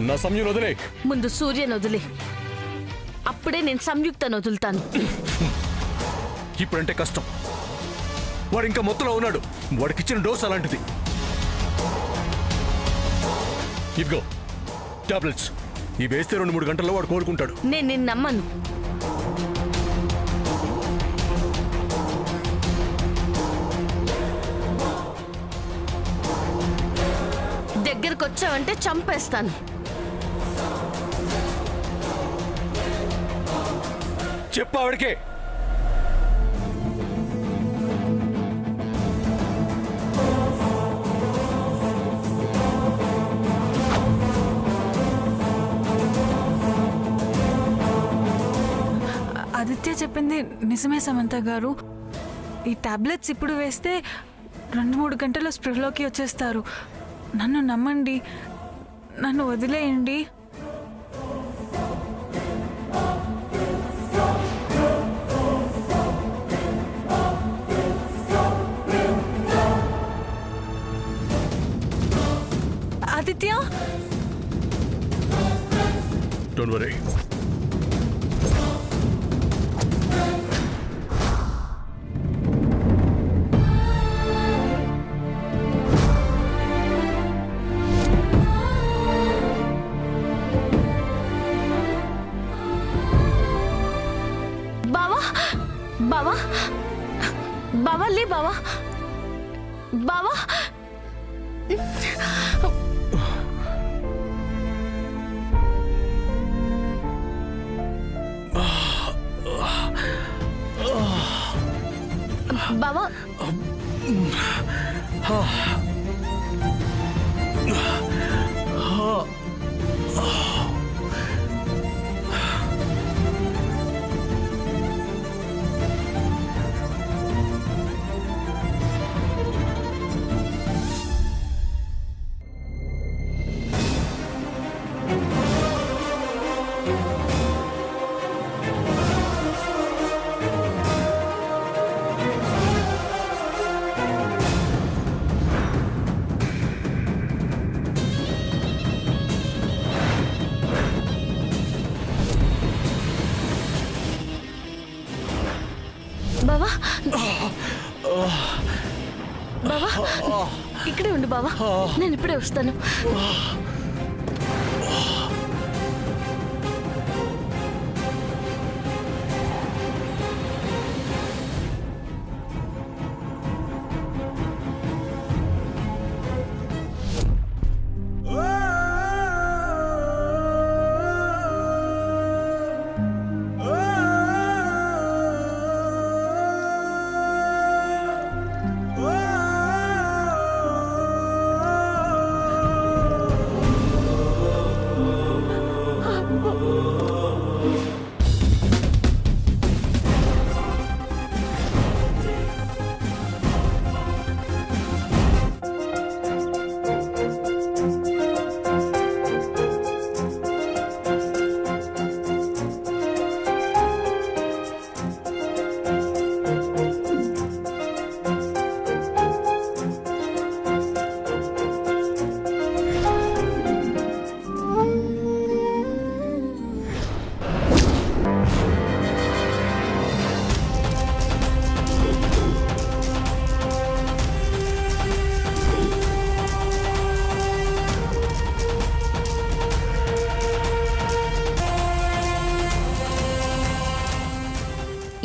నా సంయుని వదిలే. ముందు సూర్యని వదిలే, అప్పుడే నేను సంయుక్తను వదులుతాను. ఇప్పుడంటే కష్టం. వాడు ఇంకా మొత్తంలో ఉన్నాడు. వాడికిచ్చిన డోస్ అలాంటిది. ఇదిగో టాబ్లెట్స్. ఇవి వేస్తే 2-3 గంటల్లో వాడు కోలుకుంటాడు. నేను నిన్ను నమ్మను. దగ్గరకు వచ్చావంటే చంపేస్తాను. చెప్పు ఆవిడకే. ఆదిత్య చెప్పింది నిజమే సమంత గారు. ఈ టాబ్లెట్స్ ఇప్పుడు వేస్తే 2-3 గంటల స్పృహలోకి వచ్చేస్తారు. నన్ను నమ్మండి, నన్ను వదిలేయండి. Aditya, don't worry. బావా, బావా, బావా, లే బావా, బావా. బావా, బావా, బావా, ఇక్కడే ఉండు బావా, నేను ఇప్పుడే వస్తాను.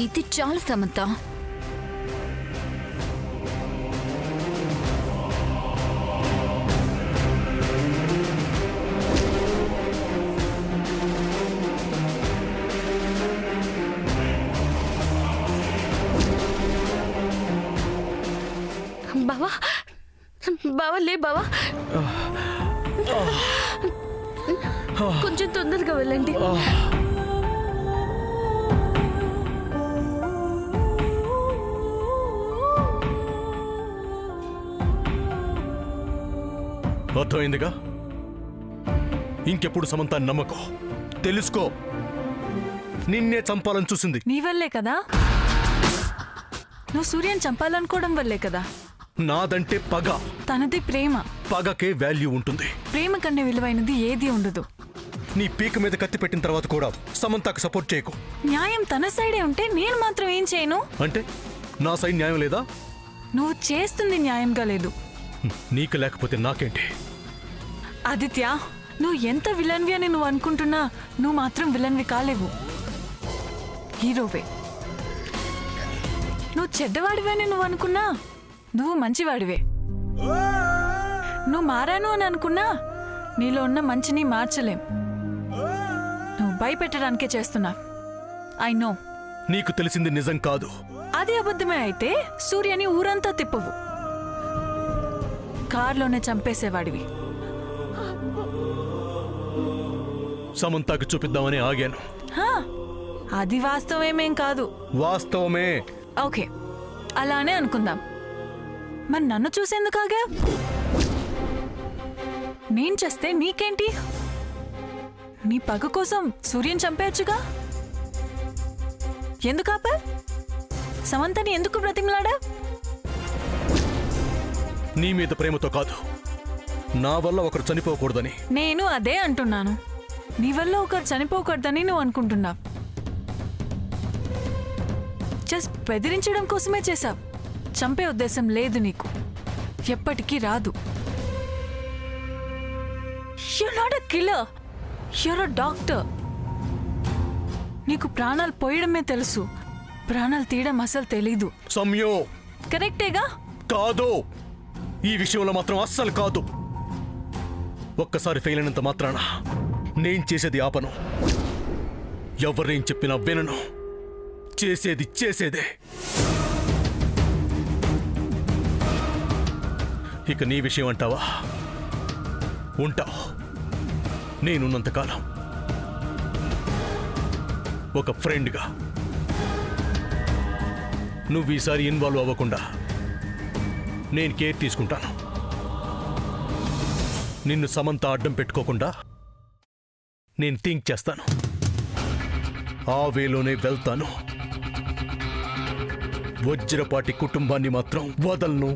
ఇది చాలు సమంత. బావా, బావా, లే బావా, కొంచెం తొందరగా వెళ్ళండి. అర్థమైందిగా. ఇంకెప్పుడు సమంతాన్ని నమ్మకో. తెలుసుకో, నిన్నే చంపాలని చూసింది. నీ వల్లే కదా, నువ్వు సూర్యని చంపాలనుకోవడం వల్లే కదా నాదంటే పగ. తనది ప్రేమ. పగకే వాల్యూ ఉంటుంది. ప్రేమ కన్నా విలువైనది ఏది ఉండదు. నీ పీక మీద కత్తి పెట్టిన తర్వాత కూడా సమంతకు సపోర్ట్ చేయకు. న్యాయం తన సైడే ఉంటే నేను మాత్రం ఏం చేయను? అంటే నా సైడ్ న్యాయం లేదా? నువ్వు చేస్తుంది న్యాయంగా లేదు. నీకు లేకపోతే నాకేంటి? ఆదిత్య, నువ్వు ఎంత విలన్వి అని నువ్వు అనుకుంటున్నా నువ్వు మాత్రం విలన్వి కాలేవు. హీరోవే. నువ్వు చెడ్డవాడివే అని నువ్వు అనుకున్నా నువ్వు మంచివాడివే. నువ్వు మారాను అని అనుకున్నా నీలో ఉన్న మంచిని మార్చలేం. నువ్వు భయపెట్టడానికే చేస్తున్నా. I know. నీకు తెలిసింది నిజం కాదు. అది అబద్ధమే అయితే సూర్యని ఊరంతా తిప్పవు. కార్లోనే చంపేసేవాడివి. సమంతకు చూపిద్దామని ఆగాను. హా, అది వాస్తవమేం కాదు. వాస్తవమే. ఓకే, అలానే అనుకుందాం. మరి నన్ను చూసేందుకు ఆగా? నేను చేస్తే నీకేంటి? నీ పగ కోసం సూర్యుని చంపేయచ్చుగా. ఎందుకు ఆపా? సమంతని ఎందుకు బ్రతిమలాడా? నీ మీద ప్రేమతో కాదు, నా వల్ల ఒకరు చనిపోకూడదని. నేను అదే అంటున్నాను. నీ వల్ల ఒకరు చనిపోకూడదని నువ్వు అనుకుంటున్నావు. జస్ట్ బెదిరించడం కోసమే చేశావు. చంపే ఉద్దేశం లేదు నీకు. ఎప్పటికీ రాదు. You're not a killer. You're a doctor. నీకు ప్రాణాలు పోయడమే తెలుసు, ప్రాణాలు తీయడం అసలు తెలీదు. సమ్యో. కరెక్టేగా? కాదు, ఈ విషయంలో మాత్రం అస్సలు కాదు. ఒక్కసారి ఫెయిల్ అయినంత మాత్రాన నేను చేసేది ఆపను. ఎవరేం చెప్పినా వినను. చేసేది చేసేదే. ఇక నీ విషయం అంటావా? ఉంటావు. నేనున్నంతకాలం ఒక ఫ్రెండ్గా. నువ్వు ఈసారి ఇన్వాల్వ్ అవ్వకుండా నేను కేర్ తీసుకుంటాను. నిన్ను సమంత అడ్డం పెట్టుకోకుండా నేను థింక్ చేస్తాను. ఆ వేలోనే వెళ్తాను. వజ్రపాటి కుటుంబాన్ని మాత్రం వదలను.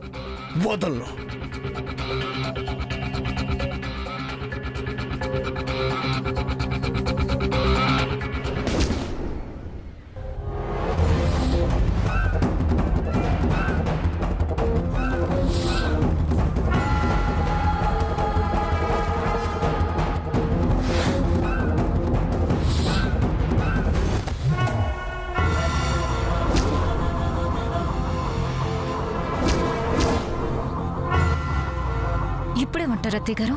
ఇప్పుడేమంటారు అత్తయ్య గారు?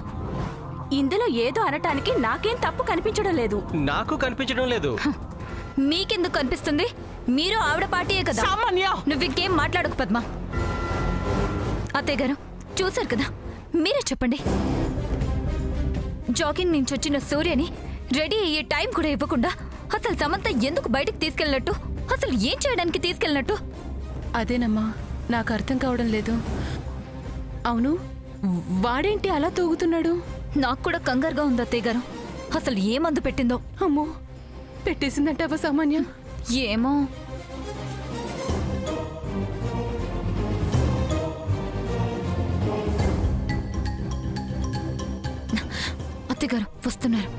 ఇందులో ఏదో అనటానికి నాకేం తప్పు కనిపించడం లేదు. నాకు కనిపించడం లేదు. మీకెందుకు కనిపిస్తుంది? మీరు ఆవిడ పార్టీయే కదా. నువ్వు ఇంకేం మాట్లాడకు పద్మ. అత్తయ్య గారు చూశారు కదా, మీరే చెప్పండి. జాగింగ్ నుంచి వచ్చిన సూర్యని రెడీ అయ్యే టైం కూడా ఇవ్వకుండా అసలు సమంత ఎందుకు బయటకు తీసుకెళ్ళినట్టు, అసలు ఏం చేయడానికి తీసుకెళ్ళినట్టు? అదేనమ్మా, నాకు అర్థం కావడం లేదు. అవును, వాడేంటి అలా తూగుతున్నాడు? నాకు కూడా కంగారుగా ఉంది అత్తయ్య గారు. అసలు ఏ మందు పెట్టిందో? అమ్మో, పెట్టేసిందంటావా సామాన్య? ఏమో. అత్తయ్య గారు వస్తున్నారు.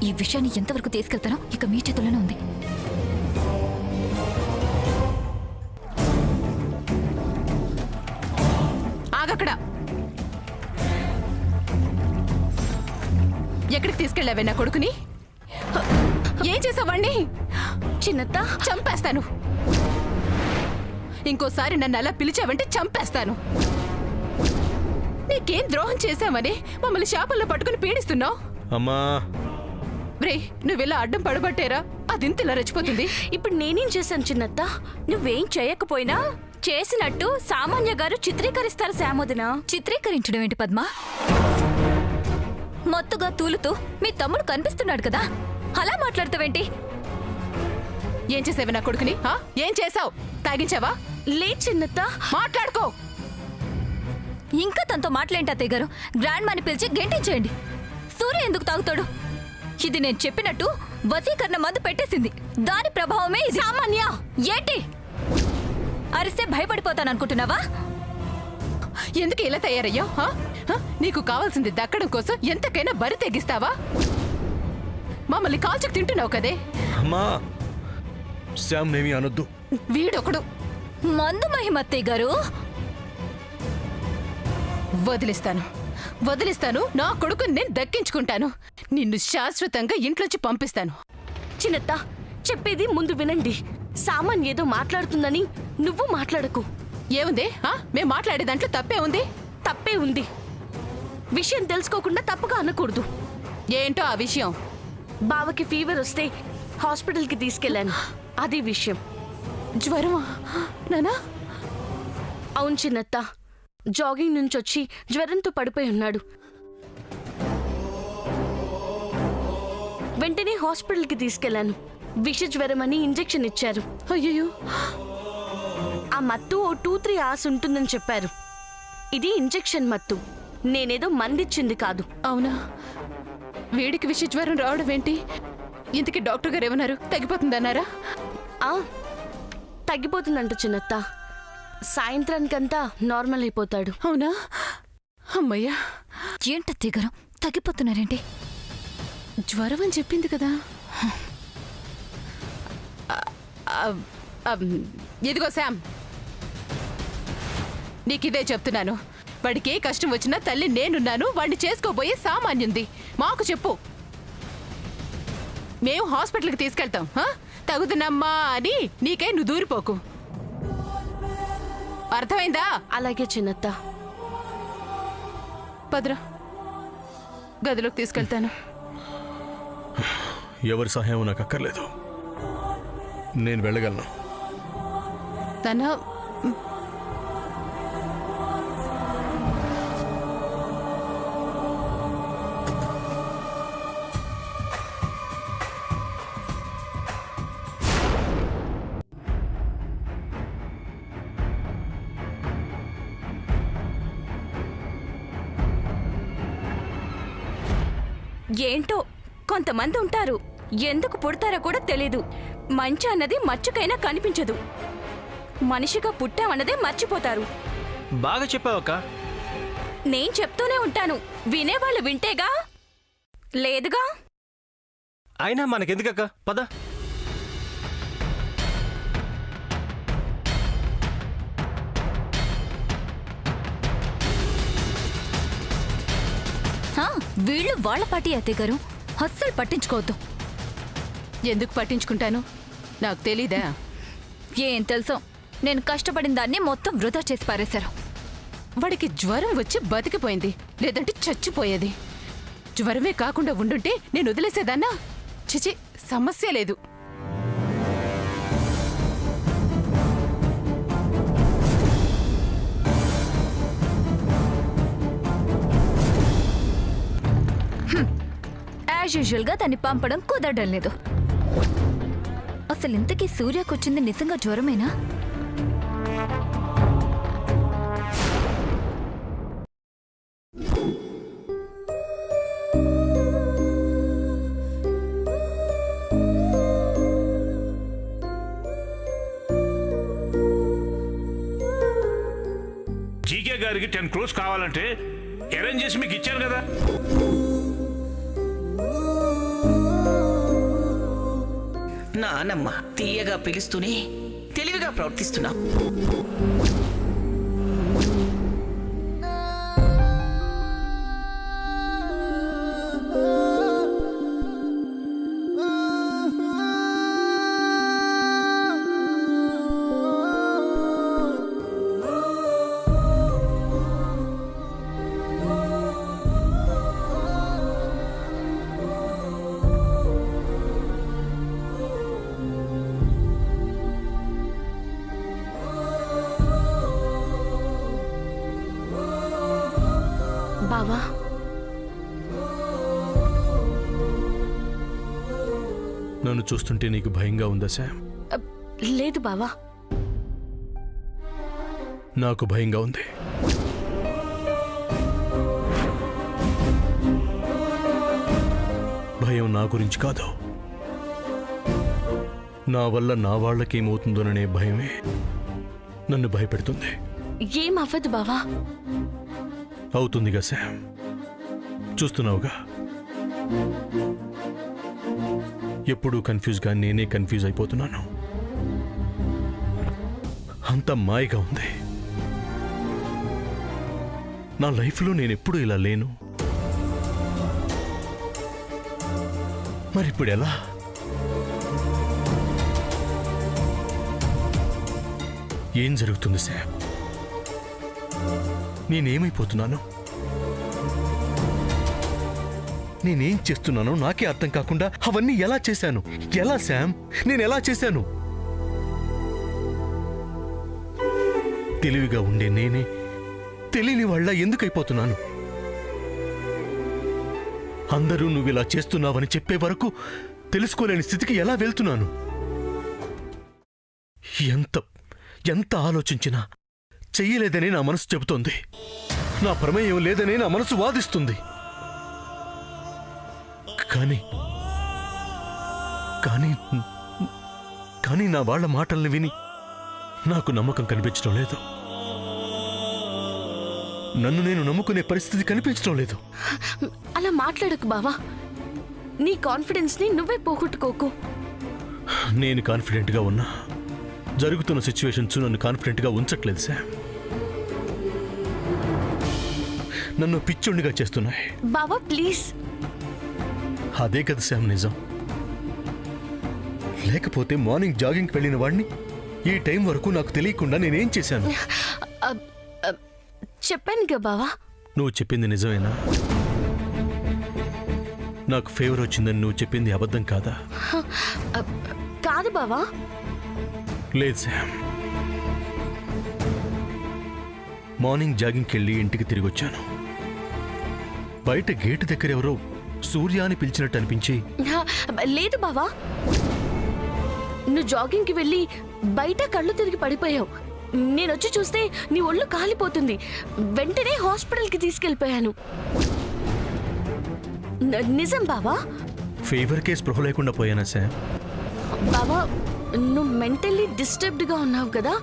ఈ విషయాన్ని ఎంతవరకు తీసుకెళ్తారో ఇక మీ చేతుల్లోనే ఉంది. ఆగక్కడ. ఎక్కడికి తీసుకెళ్ళావే నా కొడుకుని? ఏం చేసావాణ్ణి? చిన్నత్త, చంపేస్తాను. ఇంకోసారి నన్ను అలా పిలిచావంటే చంపేస్తాను. నీకేం ద్రోహం చేశామని మమ్మల్ని శాపంలో పట్టుకుని పీడిస్తున్నావు? అమ్మా, రే, నువ్వెలా అడ్డం పడబట్టేరా అదింత ఇలా రెచ్చిపోతుంది. ఇప్పుడు నేనేం చేశాను చిన్నత్త? నువ్వేం చేయకపోయినా చేసినట్టు సామాన్య గారు చిత్రీకరిస్తారు శామోదన. చిత్రీకరించడం ఏంటి పద్మ? మత్తుగా తూలుతూ మీ తమ్ముడు కనిపిస్తున్నాడు కదా, అలా మాట్లాడతావేంటి? ఏం చేసావే నా కొడుకుని? ఏం చేసావు? తాగించావా? లే చిన్నత్త, మాట్లాడుకో. ఇంకా తనతో మాట్లాంటి అత్తయ్య గారు. గ్రాండ్ మాని పిలిచి గెంటించేయండి. సూర్య ఎందుకు తాగుతాడు? ఇది నేను చెప్పినట్టు వశీకరణ మందు పెట్టేసింది. దాని ప్రభావమే ఇది. సామాన్య ఏంటి అరిస్తే భయపడిపోతాననుకుంటున్నావా? ఎందుకు ఇలా తయారయ్యో? నీకు కావాల్సింది దక్కడం కోసం ఎంతకైనా బరి తెగిస్తావా? మమ్మల్ని కాల్చుకు తింటున్నావు కదే. అమ్మా, శ్యామ్ నేమి అనొద్దు. వీడొకడు. మందు మహిమత్తయ్య గారు. వదిలిస్తాను. నా కొడుకు నేను దక్కించుకుంటాను. నిన్ను శాశ్వతంగా ఇంట్లోంచి పంపిస్తాను. చిన్నత్త, చెప్పేది ముందు వినండి. సామాన్ ఏదో మాట్లాడుతుందని నువ్వు మాట్లాడకు. ఏముంది? మేం మాట్లాడే దాంట్లో తప్పే ఉంది. తప్పే ఉంది. విషయం తెలుసుకోకుండా తప్పుగా అనకూడదు. ఏంటో ఆ విషయం? బావకి ఫీవర్ వస్తే హాస్పిటల్కి తీసుకెళ్ళాను. అది విషయం. జ్వరమా నానా? అవును చిన్నత్త, జాగింగ్ నుంచి వచ్చి జ్వరంతో పడిపోయి ఉన్నాడు. వెంటనే హాస్పిటల్కి తీసుకెళ్లాను. విష జ్వరం అని ఇంజెక్షన్ ఇచ్చారు. అయ్యో, ఆ మత్తు ఓ 2-3 hours ఉంటుందని చెప్పారు. ఇది ఇంజెక్షన్ మత్తు, నేనేదో మందిచ్చింది కాదు. అవునా? వీడికి విష జ్వరం రావడం ఏంటి? ఇంతకీ డాక్టర్ గారు ఏమన్నారు? తగ్గిపోతుందన్నారా? తగ్గిపోతుందంట చిన్నత్త. సాయంత్రానికంతా నార్మల్ అయిపోతాడు. అవునా? అమ్మయ్యా. ఏంటత్తయ్య గారు తగ్గిపోతున్నారేంటి? జ్వరం అని చెప్పింది కదా. ఇదిగో శామ్, నీకిదే చెప్తున్నాను. వాడికి ఏ కష్టం వచ్చినా తల్లి నేనున్నాను. వాడిని చేసుకోబోయే సామాన్యుంది. మాకు చెప్పు, మేము హాస్పిటల్కి తీసుకెళ్తాం. తగుదనమ్మా అని నీకై నువ్వు దూరిపోకు. అర్థమైందా? అలాగే చిన్నత్త. పదరా, గదిలోకి తీసుకెళ్తాను. ఎవరి సహాయం నాకు అక్కర్లేదు, నేను వెళ్ళగలను. తన ఏంటో కొంతమంది ఉంటారు, ఎందుకు పుడతారో కూడా తెలీదు. మంచి అన్నది మచ్చుకైనా కనిపించదు. మనిషిగా పుట్టామన్నదే మర్చిపోతారు. బాగా చెప్పావక్క. నేను చెప్తూనే ఉంటాను, వినేవాళ్ళు వింటేగా, లేదుగా. అయినా మనకెందుకక్క, పద. వీళ్ళు వాళ్ళ పార్టీ అత్తయ్య గారు, అస్సలు పట్టించుకోవద్దు. ఎందుకు పట్టించుకుంటాను? నాకు తెలీదా? ఏం తెలుసో, నేను కష్టపడిన దాన్ని మొత్తం వృధా చేసి పారేశారు. వాడికి జ్వరం వచ్చి బతికిపోయింది, లేదంటే చచ్చిపోయేది. జ్వరమే కాకుండా ఉండుంటే నేను వదిలేసేదాన్నా? చిచి, సమస్య లేదు. యాజ్ యూజువల్ గా దాన్ని పంపడం కుదరడం లేదు. అసలు ఇంతకీ సూర్యకొచ్చింది నిజంగా జ్వరమేనా? జీకే గారికి 10 crores కావాలంటే అరేంజ్ చేసి మీకు ఇచ్చాను కదా. నానమ్మ తీయగా పిలుస్తూనే తెలివిగా ప్రవర్తిస్తున్నా. బావా, నన్ను చూస్తుంటే నీకు భయంగా ఉందా శామ్? లేదు బావా. నాకు భయంగా ఉంది. భయం నా గురించి కాదు, నా వల్ల నా వాళ్ళకేమవుతుందోననే భయమే నన్ను భయపెడుతుంది. ఏం అవ్వదు బావా. అవుతుందిగా శామ్, చూస్తున్నావుగా. ఎప్పుడూ కన్ఫ్యూజ్గా నేనే కన్ఫ్యూజ్ అయిపోతున్నాను. అంత మాయగా ఉంది. నా లైఫ్లో నేనెప్పుడూ ఇలా లేను. మరిప్పుడు ఎలా? ఏం జరుగుతుంది శామ్? నేనేమైపోతున్నాను? నేనేం చేస్తున్నానో నాకే అర్థం కాకుండా అవన్నీ ఎలా చేశాను? ఎలా శామ్? నేను ఎలా చేశాను? తెలివిగా ఉండే నేనే తెలియని వాళ్ళ ఎందుకైపోతున్నాను? అందరూ నువ్విలా చేస్తున్నావని చెప్పే వరకు తెలుసుకోలేని స్థితికి ఎలా వెళ్తున్నాను? ఎంత ఎంత ఆలోచించినా చెయ్యలేదనే నా మనసు చెబుతోంది. నా ప్రమేయం లేదనే నా మనసు వాదిస్తుంది. కానీ కానీ కానీ నా వాళ్ళ మాటల్ని విని నాకు నమ్మకం కనిపించడం లేదు. నన్ను నేను నమ్ముకునే పరిస్థితి కనిపించడం లేదు. అలా మాట్లాడకు బావా. నీ కాన్ఫిడెన్స్ ని నువ్వే పోగొట్టుకోకు. నేను కాన్ఫిడెంట్గా ఉన్నా జరుగుతున్న సిచ్యువేషన్స్ నన్ను కాన్ఫిడెంట్గా ఉంచట్లేదు శామ్. నన్ను పిచ్చోడిగా చేస్తున్నాయి. బావా ప్లీజ్. అదే కదా శామ్ నిజం. లేకపోతే మార్నింగ్ జాగింగ్కి వెళ్ళిన వాడిని ఈ టైం వరకు నాకు తెలియకుండా నేనేం చేశాను? చెప్పానుగా బావా. నువ్వు చెప్పింది నిజమేనా? నాకు ఫేవర్ వచ్చిందని నువ్వు చెప్పింది అబద్ధం కాదా? కాదు బావా. లేదు శామ్. మార్నింగ్ జాగింగ్కి వెళ్ళి ఇంటికి తిరిగి వచ్చాను. బయట గేటు దగ్గర ఎవరో సూర్య అని పిలిచినట్టు అనిపించి. లేదు బావా. నువ్వు జాగింగ్కి వెళ్ళి బయట కళ్ళు తిరిగి పడిపోయావు. నేనొచ్చి చూస్తే నీ ఒళ్ళు కాలిపోతుంది. వెంటనే హాస్పిటల్కి తీసుకెళ్ళిపోయాను. నిజం బావా. ఫేవర్కే స్పృహ లేకుండా పోయానా శామ్? బావా నువ్వు మెంటల్లీ డిస్టర్బ్డ్గా ఉన్నావు కదా,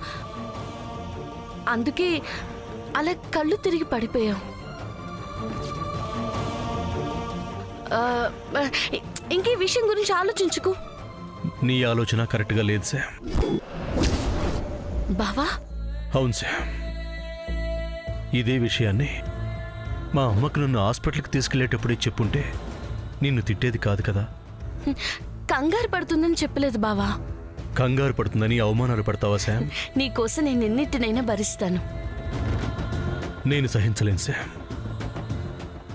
అందుకే అలా కళ్ళు తిరిగి పడిపోయావు. ఇంకే విషయం గురించి ఆలోచించుకో. నీ ఆలోచన కరెక్ట్గా లేదు శామ్. బావా. అవును శామ్. ఇదే విషయాన్ని మా అమ్మకు నన్ను హాస్పిటల్కి తీసుకెళ్లేటప్పుడే చెప్పుంటే నిన్ను తిట్టేది కాదు కదా. కంగారు పడుతుందని చెప్పలేదు బావా. కంగారు పడుతుందని అవమానాలు పడతావా శామ్? నీకోసం నేను ఎన్నిటినైనా భరిస్తాను. నేను సహించలేను శామ్.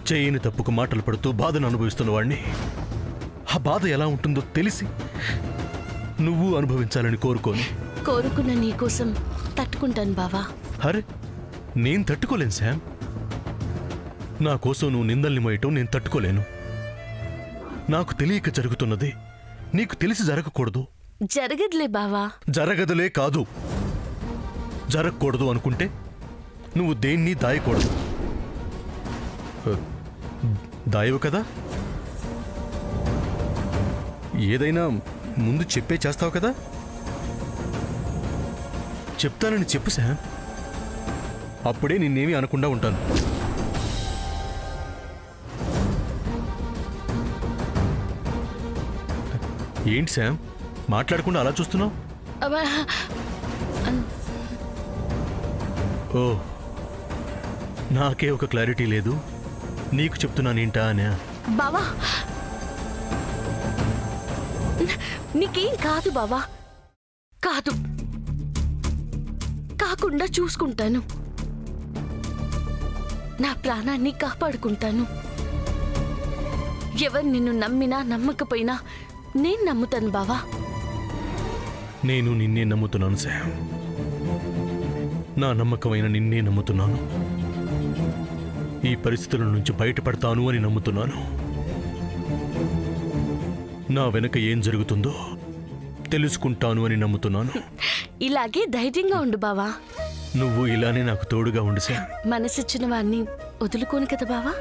చేయని తప్పుకు మాటలు పడుతూ బాధను అనుభవిస్తున్న వాడిని ఆ బాధ ఎలా ఉంటుందో తెలిసి నువ్వు అనుభవించాలని కోరుకున్న నీకోసం తట్టుకుంటాను బావా. అరే నేను తట్టుకోలేను శామ్. నా కోసం నువ్వు నిందల్ని మోయటం నేను తట్టుకోలేను. నాకు తెలియక జరుగుతున్నది నీకు తెలిసి జరగకూడదు. జరగదులే బావా. జరగదులే కాదు, జరగకూడదు అనుకుంటే నువ్వు దేన్ని దాయకూడదు. దాయవు కదా. ఏదైనా ముందు చెప్పే చేస్తావు కదా. చెప్తానని చెప్పు శామ్. అప్పుడే నిన్నేమీ అనకుండా ఉంటాను. ఏంటి శామ్ మాట్లాడకుండా అలా చూస్తున్నావు? అబ్బా, ఓ నాకే ఒక క్లారిటీ లేదు, నీకు చెప్తున్నానేంటా అనే. బావా నీకేం కాదు బావా. కాదు, కాకుండా చూసుకుంటాను. నా ప్రాణాన్ని కాపాడుకుంటాను. ఎవరు నిన్ను నమ్మినా నమ్మకపోయినా నేను నమ్ముతాను బావా. నేను నిన్నే నమ్ముతున్నాను శామ్. నా నమ్మకమైన నిన్నే నమ్ముతున్నాను. ఈ పరిస్థితుల నుంచి బయటపడతాను అని నమ్ముతున్నాను. నా వెనక ఏం జరుగుతుందో తెలుసుకుంటాను అని నమ్ముతున్నాను. ఇలాగే ధైర్యంగా ఉండు బావా. నువ్వు ఇలానే నాకు తోడుగా ఉండు శామ్. మనసిచ్చిన వాడిని వదులుకోను కదా బావా.